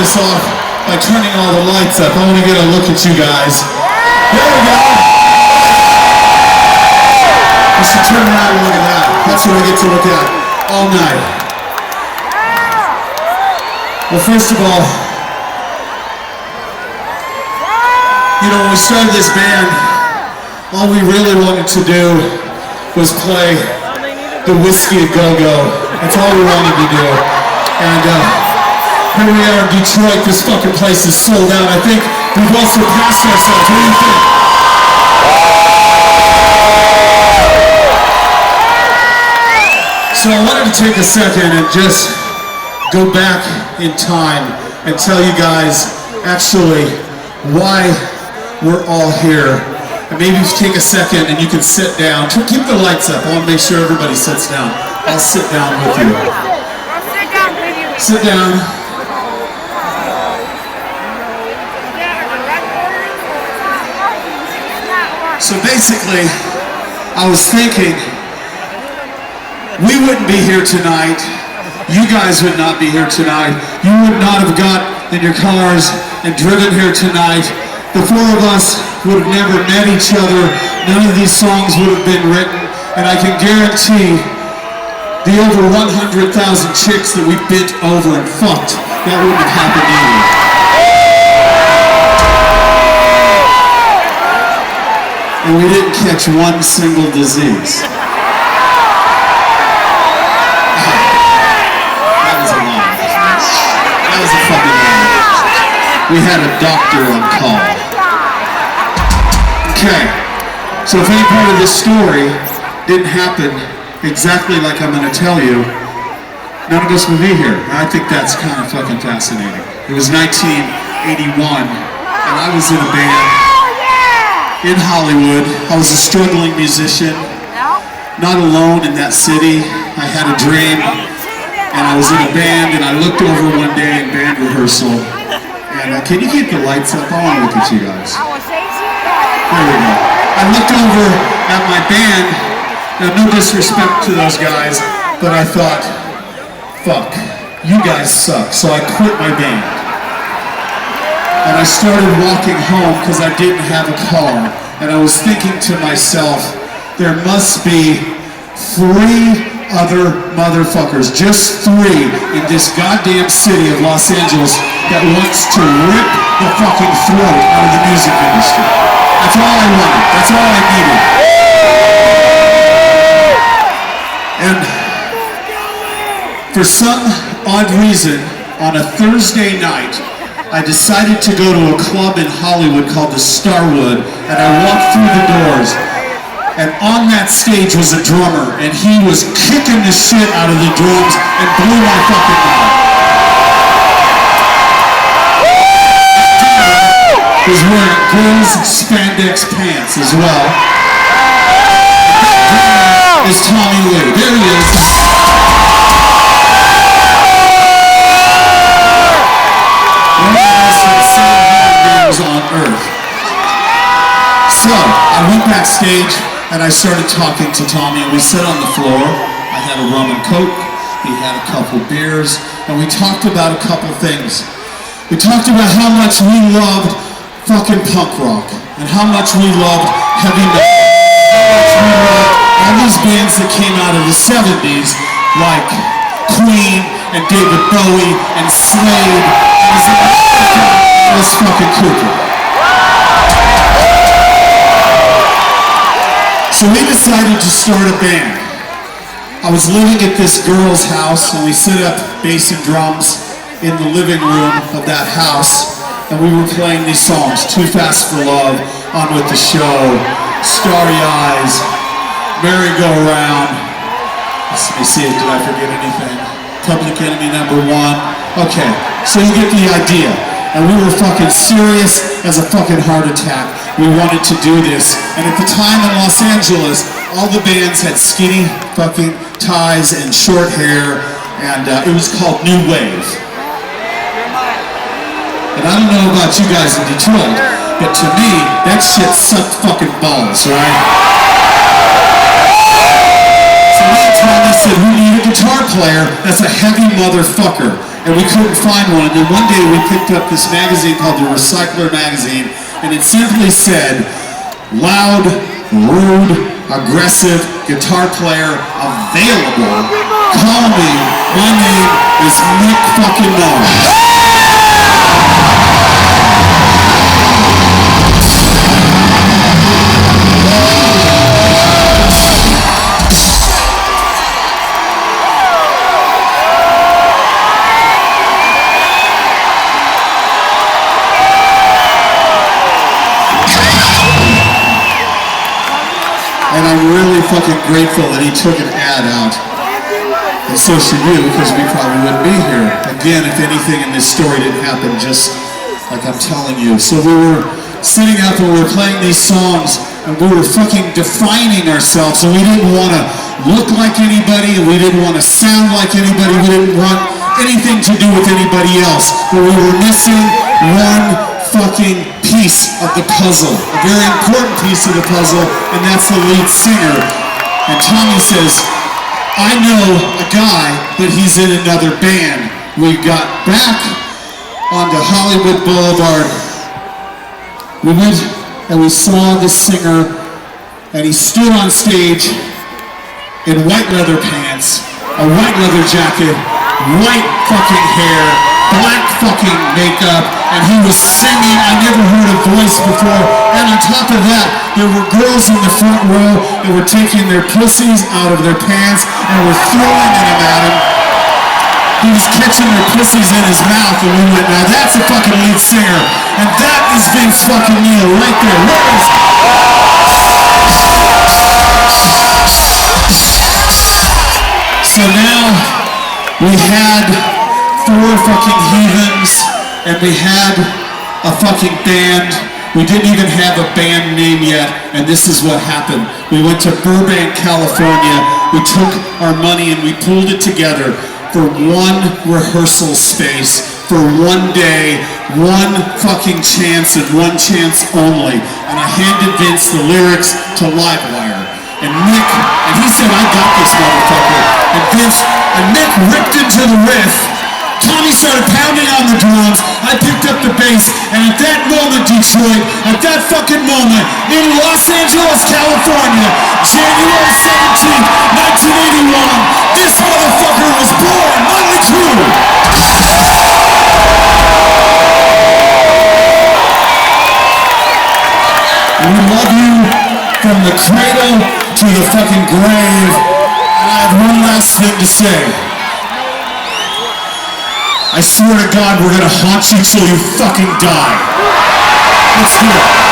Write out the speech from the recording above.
this off by turning all the lights up. I want to get a look at you guys. There we go. I should turn around and look at that. That's what I get to look at all night. Well, first of all, you know, when we started this band, all we really wanted to do was play the Whiskey a Go-Go. That's all we wanted to do. And here we are in Detroit. This fucking place is sold out. I think we've all surpassed ourselves. What do you think? So I wanted to take a second and just go back in time and tell you guys actually why we're all here. And maybe you take a second and you can sit down. Keep the lights up. I want to make sure everybody sits down. I'll sit down with you. Sit down. So basically, I was thinking, we wouldn't be here tonight. You guys would not be here tonight. You would not have got in your cars and driven here tonight. The four of us would have never met each other. None of these songs would have been written. And I can guarantee the over 100,000 chicks that we bent over and fucked, that wouldn't have happened either. And we didn't catch one single disease. That was a lie. That was a fucking lie. We had a doctor on call. Okay, so if any part of this story didn't happen exactly like I'm going to tell you, none of us would be here. I think that's kind of fucking fascinating. It was 1981, and I was in a band in Hollywood. I was a struggling musician, not alone in that city. I had a dream, and I was in a band, and I looked over one day in band rehearsal, and can you keep the lights up? I want to look at you guys. There we go. I looked over at my band. Now, no disrespect to those guys, but I thought, fuck, you guys suck. So I quit my band. And I started walking home because I didn't have a car. And I was thinking to myself, there must be 3 other motherfuckers, just 3 in this goddamn city of Los Angeles that wants to rip the fucking throat out of the music industry. That's all I wanted. That's all I needed. And for some odd reason, on a Thursday night, I decided to go to a club in Hollywood called the Starwood, and I walked through the doors, and on that stage was a drummer, and he was kicking the shit out of the drums and blew my fucking mind. He was wearing girls' spandex pants as well. Is Tommy Lee. There he is. One of the most insane names on earth. So, I went backstage and I started talking to Tommy, and we sat on the floor. I had a rum and coke, he had a couple beers, and we talked about a couple things. We talked about how much we loved fucking punk rock, and how much we loved heavy metal, how much we loved all these bands that came out of the 70s, like Queen and David Bowie and Slade, and Alice fucking Cooper. So we decided to start a band. I was living at this girl's house, and we set up bass and drums in the living room of that house, and we were playing these songs: Too Fast for Love, On With the Show, Starry Eyes, Merry-Go-Round. Let me see, did I forget anything? Public Enemy #1. Okay, so you get the idea. And we were fucking serious as a fucking heart attack. We wanted to do this. And at the time in Los Angeles, all the bands had skinny fucking ties and short hair, and it was called New Wave. And I don't know about you guys in Detroit, but to me, that shit sucked fucking balls, right? So me and Tommy said, we need a guitar player that's a heavy motherfucker. and we couldn't find one. And then one day we picked up this magazine called the Recycler Magazine, and it simply said, loud, rude, aggressive guitar player available. Call me. My name is Nick fucking Sixx. And I'm really fucking grateful that he took an ad out. And so should you, because we probably wouldn't be here. Again, if anything in this story didn't happen, just like I'm telling you. So we were sitting out there, we were playing these songs, and we were fucking defining ourselves. And we didn't want to look like anybody, and we didn't want to sound like anybody, we didn't want anything to do with anybody else. But we were missing one fucking piece of the puzzle, a very important piece of the puzzle, and that's the lead singer. And Tommy says, I know a guy, but he's in another band. We got back onto Hollywood Boulevard. We went and we saw the singer, and he stood on stage in white leather pants, a white leather jacket, white fucking hair, black fucking makeup, and he was singing. I never heard a voice before. And on top of that, there were girls in the front row that were taking their pussies out of their pants and were throwing them at him. He was catching their pussies in his mouth, and we went, now that's a fucking lead singer. And that is Vince fucking Neil right there. Where is So now we had 4 fucking heathens, and we had a fucking band. We didn't even have a band name yet, and this is what happened. We went to Burbank, California. We took our money and we pulled it together for one rehearsal space, for one day, one fucking chance and one chance only. And I handed Vince the lyrics to Livewire. And Nick, and he said, I got this motherfucker. And Nick ripped into the riff. Tommy started pounding on the drums, I picked up the bass, and at that moment, Detroit, at that fucking moment, in Los Angeles, California, January 17th, 1981, this motherfucker was born, Motley Crue! We love you from the cradle to the fucking grave, and I have one last thing to say. I swear to God, we're gonna haunt you till you fucking die. Let's do it.